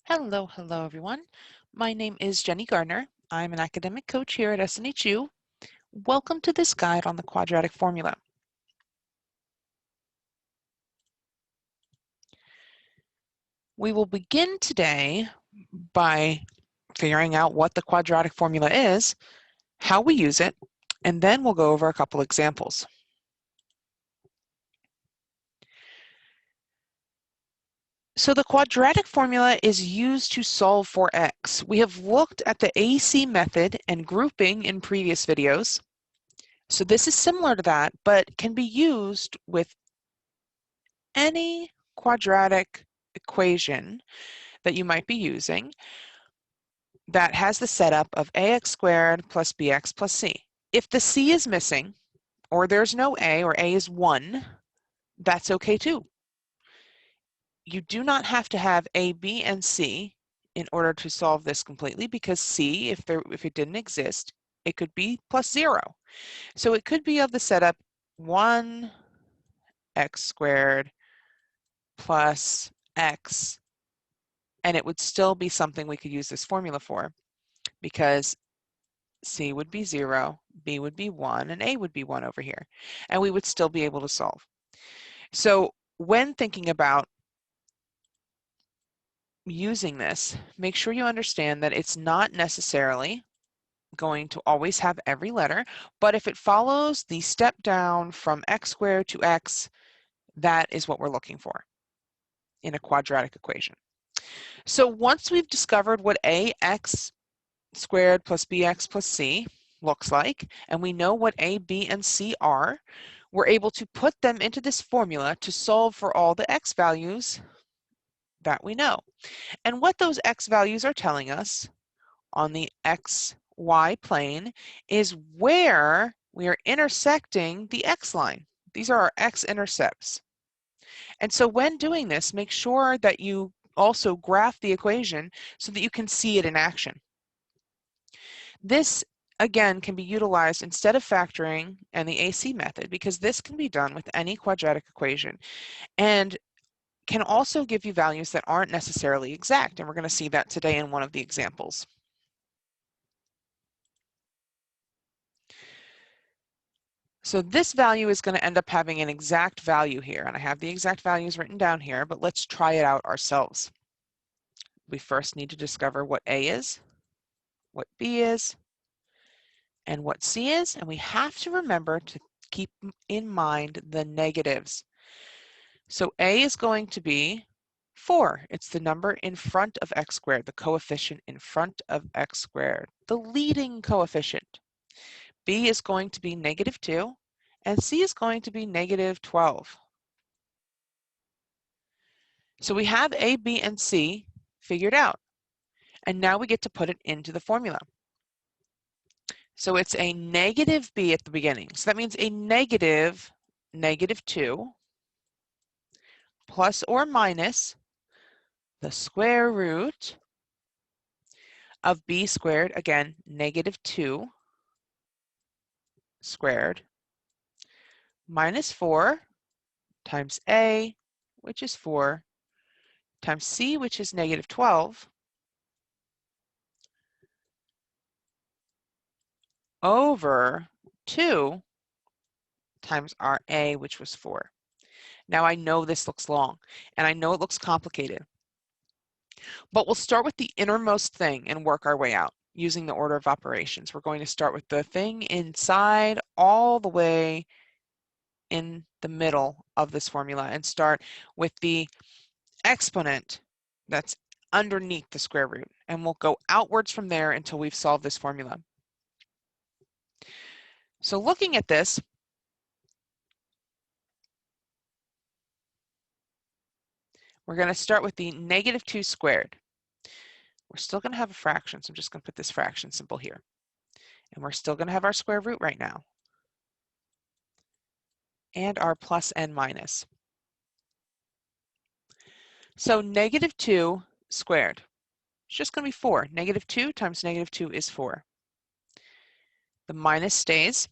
Hello everyone. My name is Jenny Gardner. I'm an academic coach here at SNHU. Welcome to this guide on the quadratic formula. We will begin today by figuring out what the quadratic formula is, how we use it, and then we'll go over a couple examples. So the quadratic formula is used to solve for x. We have looked at the AC method and grouping in previous videos. So this is similar to that, but can be used with any quadratic equation that you might be using that has the setup of ax squared plus bx plus c. If the c is missing, or there's no a, or a is 1, that's okay too. You do not have to have a, b, and c in order to solve this completely, because c, if it didn't exist, it could be plus 0. So it could be of the setup 1 x squared plus x, and it would still be something we could use this formula for, because c would be 0, b would be 1, and a would be 1 over here, and we would still be able to solve. So when thinking about using this, make sure you understand that it's not necessarily going to always have every letter, but if it follows the step down from x squared to x, that is what we're looking for in a quadratic equation. So once we've discovered what ax squared plus bx plus c looks like, and we know what a, b, and c are, we're able to put them into this formula to solve for all the x values that we know. And what those x values are telling us on the xy plane is where we are intersecting the x line. These are our x-intercepts. And so when doing this, make sure that you also graph the equation so that you can see it in action. This, again, can be utilized instead of factoring and the AC method, because this can be done with any quadratic equation and can also give you values that aren't necessarily exact, and we're going to see that today in one of the examples. So this value is going to end up having an exact value here, and I have the exact values written down here, but let's try it out ourselves. We first need to discover what A is, what B is, and what C is, and we have to remember to keep in mind the negatives. So A is going to be 4. It's the number in front of x squared, the coefficient in front of x squared, the leading coefficient. B is going to be -2, and C is going to be -12. So we have A, B, and C figured out, and now we get to put it into the formula. So it's a -b at the beginning. So that means a negative -2 plus or minus the square root of b squared, again, -2 squared, minus 4 times a, which is 4, times c, which is -12, over 2 times our a, which was 4. Now I know this looks long, and I know it looks complicated, but we'll start with the innermost thing and work our way out using the order of operations. We're going to start with the thing inside all the way in the middle of this formula and start with the exponent that's underneath the square root, and we'll go outwards from there until we've solved this formula. So looking at this, we're going to start with the -2 squared. We're still going to have a fraction, so I'm just going to put this fraction symbol here. And we're still going to have our square root right now, and our plus and minus. So -2 squared, it's just going to be 4. -2 times -2 is 4. The minus stays,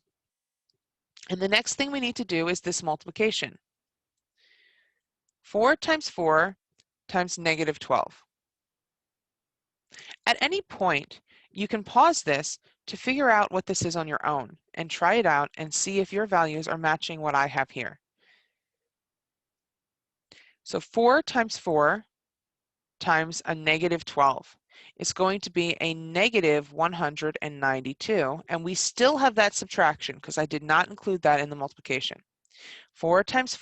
and the next thing we need to do is this multiplication. 4 times 4 times -12. At any point, you can pause this to figure out what this is on your own and try it out and see if your values are matching what I have here. So 4 times 4 times a negative 12 is going to be a negative 192, and we still have that subtraction because I did not include that in the multiplication. 4 times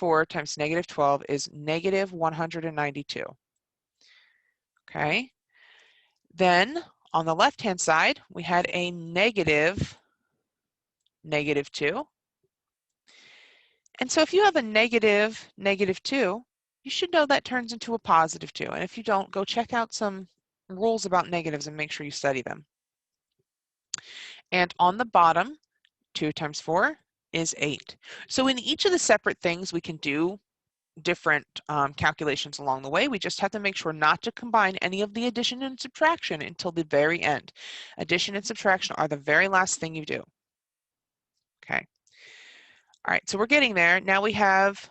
negative 12 is negative 192. Okay. Then on the left-hand side, we had a negative 2. And so if you have a negative 2, you should know that turns into a positive 2. And if you don't, go check out some rules about negatives and make sure you study them. And on the bottom, 2 times 4 is 8. So in each of the separate things, we can do different calculations along the way. We just have to make sure not to combine any of the addition and subtraction until the very end. Addition and subtraction are the very last thing you do. Okay. All right, so we're getting there. Now we have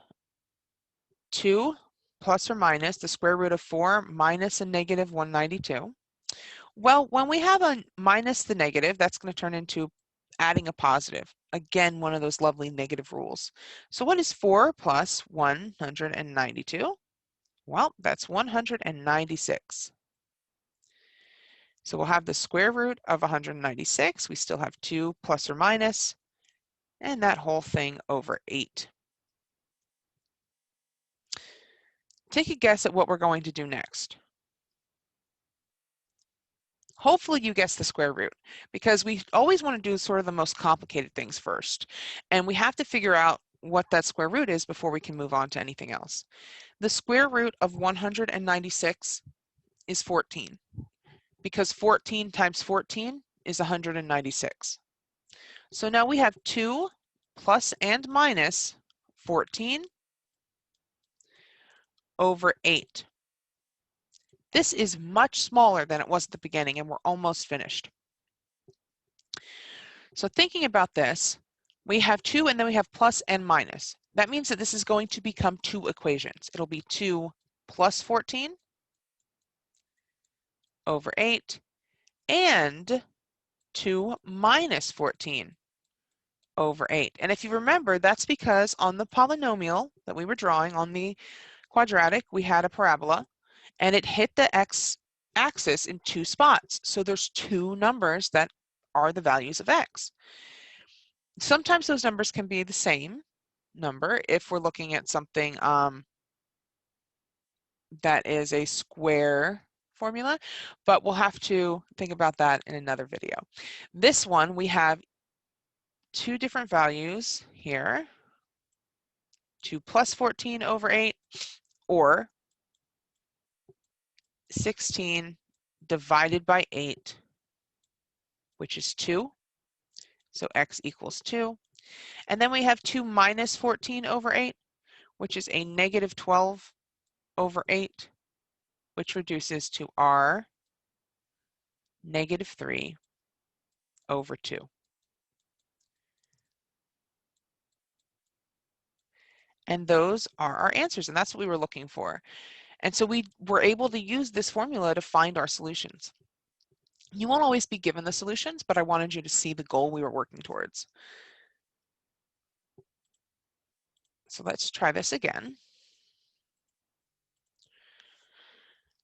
2 plus or minus the square root of 4 minus a negative 192. Well, when we have a minus the negative, that's going to turn into adding a positive. Again, one of those lovely negative rules. So what is 4 plus 192? Well, that's 196. So we'll have the square root of 196. We still have 2 plus or minus, and that whole thing over 8. Take a guess at what we're going to do next. Hopefully you guessed the square root, because we always want to do sort of the most complicated things first. And we have to figure out what that square root is before we can move on to anything else. The square root of 196 is 14, because 14 times 14 is 196. So now we have 2 plus and minus 14 over 8. This is much smaller than it was at the beginning, and we're almost finished. So thinking about this, we have 2 and then we have plus and minus. That means that this is going to become 2 equations. It'll be 2 plus 14 over 8 and 2 minus 14 over 8. And if you remember, that's because on the polynomial that we were drawing on the quadratic, we had a parabola, and it hit the x-axis in 2 spots. So there's 2 numbers that are the values of x. Sometimes those numbers can be the same number if we're looking at something that is a square formula, but we'll have to think about that in another video. This one, we have 2 different values here, 2 plus 14 over 8, or 16 divided by 8, which is 2. So x equals 2. And then we have 2 minus 14 over 8, which is a negative 12 over 8, which reduces to r negative 3 over 2. And those are our answers, and that's what we were looking for. And so we were able to use this formula to find our solutions. You won't always be given the solutions, but I wanted you to see the goal we were working towards. So let's try this again.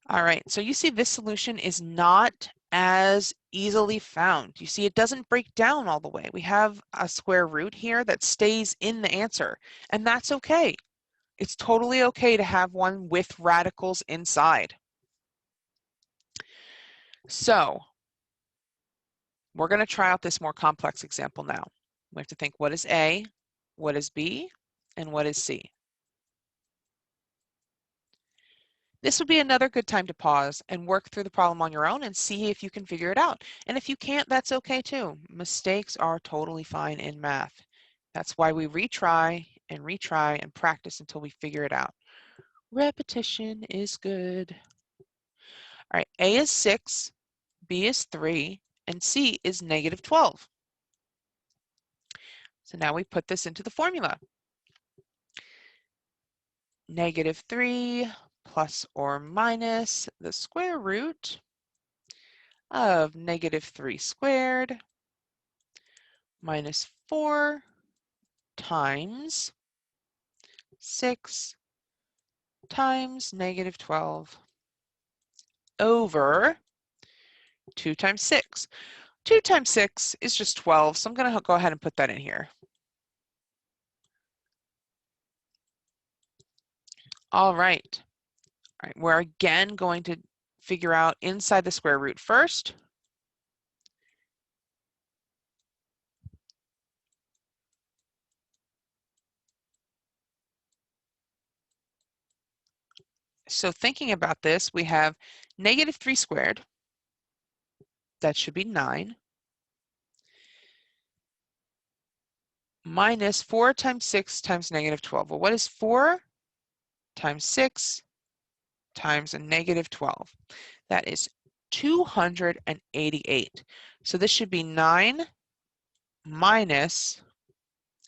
All right, so you see this solution is not as easily found. You see it doesn't break down all the way. We have a square root here that stays in the answer, and that's okay. It's totally okay to have one with radicals inside. So we're going to try out this more complex example now. We have to think, what is A, what is B, and what is C? This would be another good time to pause and work through the problem on your own and see if you can figure it out. And if you can't, that's okay too. Mistakes are totally fine in math. That's why we retry and practice until we figure it out. Repetition is good. All right, A is 6, B is 3, and C is negative 12. So now we put this into the formula. Negative 3 plus or minus the square root of -3 squared minus 4 times 6 times -12 over 2 times 6. 2 times 6 is just 12, so I'm going to go ahead and put that in here. All right. All right, we're again going to figure out inside the square root first. So thinking about this, we have -3 squared. That should be 9. Minus 4 times 6 times -12. Well, what is 4 times 6 times a -12? That is 288. So this should be 9 minus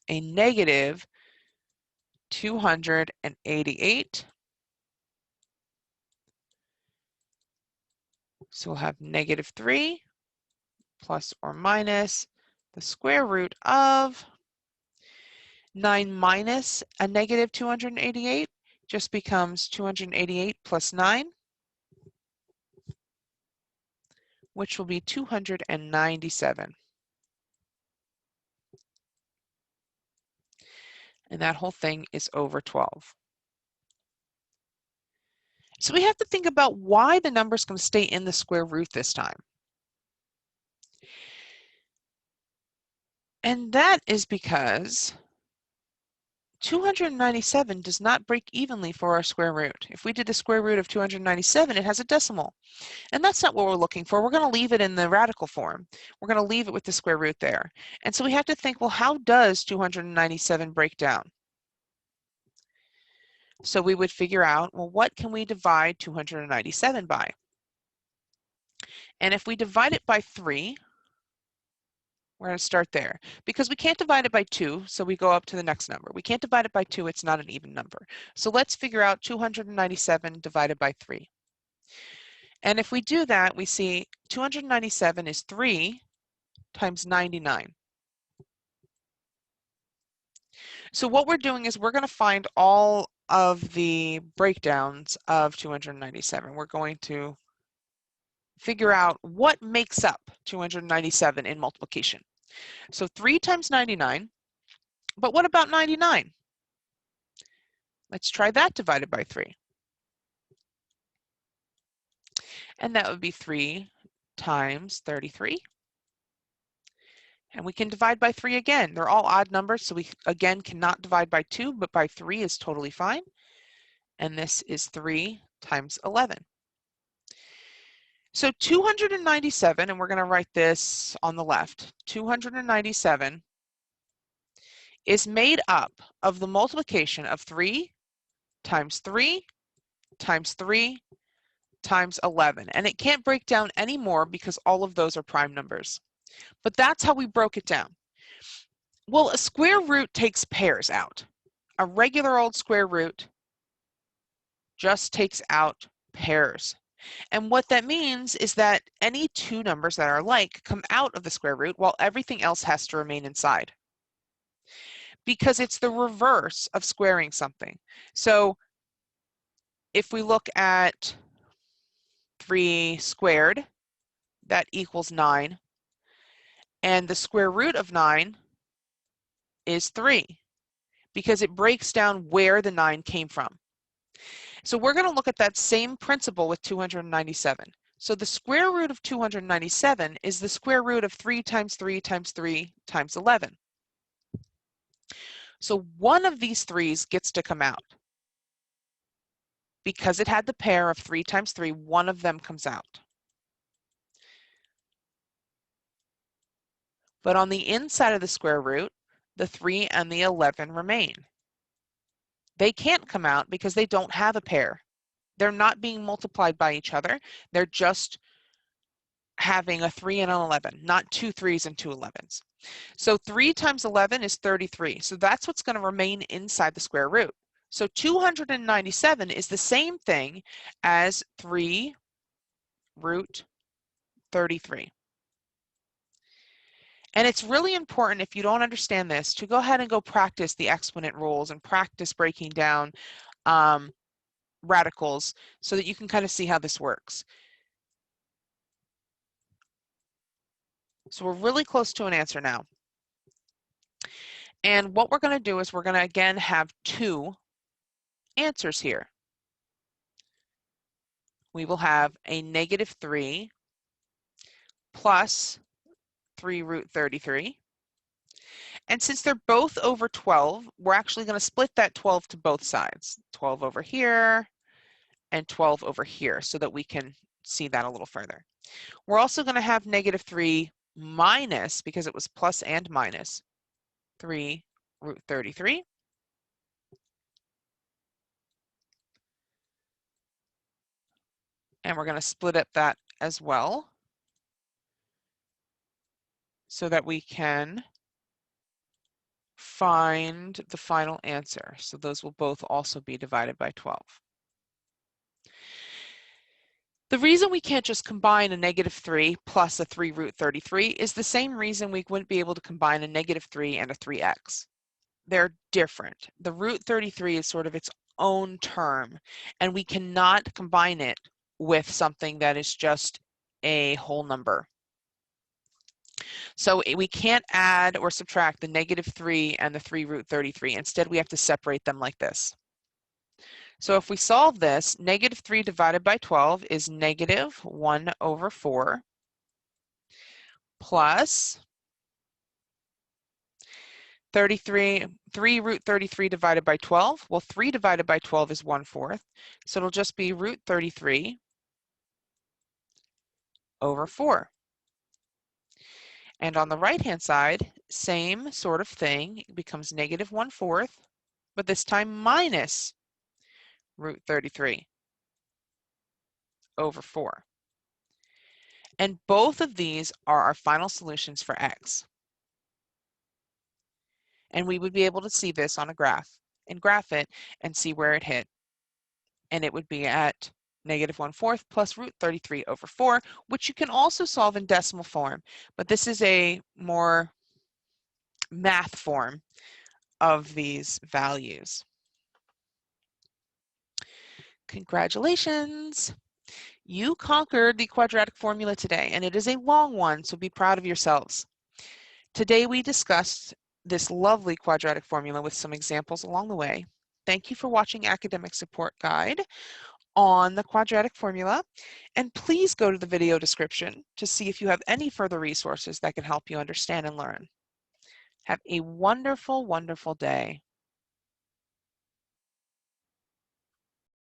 a negative 288. So we'll have -3 plus or minus the square root of 9 minus a negative 288 just becomes 288 plus 9, which will be 297. And that whole thing is over 12. So we have to think about why the number is going to stay in the square root this time. And that is because 297 does not break evenly for our square root. If we did the square root of 297, it has a decimal. And that's not what we're looking for. We're going to leave it in the radical form. We're going to leave it with the square root there. And so we have to think, well, how does 297 break down? So we would figure out, well, what can we divide 297 by? And if we divide it by 3, we're going to start there. Because we can't divide it by 2, so we go up to the next number. We can't divide it by 2, it's not an even number. So let's figure out 297 divided by 3. And if we do that, we see 297 is 3 times 99. So what we're doing is we're going to find all of the breakdowns of 297. We're going to figure out what makes up 297 in multiplication. So 3 times 99, but what about 99? Let's try that divided by 3. And that would be 3 times 33. And we can divide by 3 again. They're all odd numbers, so we again cannot divide by 2, but by 3 is totally fine. And this is 3 times 11. So 297, and we're going to write this on the left, 297 is made up of the multiplication of 3 times 3 times 3 times 11. And it can't break down any more because all of those are prime numbers. But that's how we broke it down. Well, a square root takes pairs out. A regular old square root just takes out pairs. And what that means is that any two numbers that are alike come out of the square root while everything else has to remain inside. Because it's the reverse of squaring something. So if we look at 3 squared, that equals 9. And the square root of 9 is 3 because it breaks down where the 9 came from. So we're going to look at that same principle with 297. So the square root of 297 is the square root of 3 times 3 times 3 times 11. So one of these 3's gets to come out. Because it had the pair of 3 times 3, one of them comes out. But on the inside of the square root, the 3 and the 11 remain. They can't come out because they don't have a pair. They're not being multiplied by each other. They're just having a 3 and an 11, not 2 3's and 2 11's. So 3 times 11 is 33. So that's what's going to remain inside the square root. So 297 is the same thing as 3 root 33. And it's really important, if you don't understand this, to go ahead and go practice the exponent rules and practice breaking down radicals so that you can kind of see how this works. So we're really close to an answer now. And what we're going to do is we're going to again have two answers here. We will have a -3 plus 3 root 33. And since they're both over 12, we're actually going to split that 12 to both sides. 12 over here and 12 over here so that we can see that a little further. We're also going to have -3 minus, because it was plus and minus, 3 root 33. And we're going to split up that as well so that we can find the final answer. So those will both also be divided by 12. The reason we can't just combine a -3 plus a 3 root 33 is the same reason we wouldn't be able to combine a -3 and a 3x. They're different. The root 33 is sort of its own term, and we cannot combine it with something that is just a whole number. So we can't add or subtract the -3 and the 3 root 33. Instead, we have to separate them like this. So if we solve this, -3 divided by 12 is -1 over 4 plus 3 root 33 divided by 12. Well, 3 divided by 12 is 1/4. So it'll just be root 33 over 4. And on the right-hand side, same sort of thing. It becomes -1/4, but this time minus root 33 over 4. And both of these are our final solutions for x. And we would be able to see this on a graph and graph it and see where it hit. And it would be at -1/4 plus root 33 over 4, which you can also solve in decimal form, but this is a more math form of these values. Congratulations! You conquered the quadratic formula today, and it is a long one, so be proud of yourselves. Today we discussed this lovely quadratic formula with some examples along the way. Thank you for watching Academic Support Guide on the quadratic formula, and please go to the video description to see if you have any further resources that can help you understand and learn. Have a wonderful, wonderful day.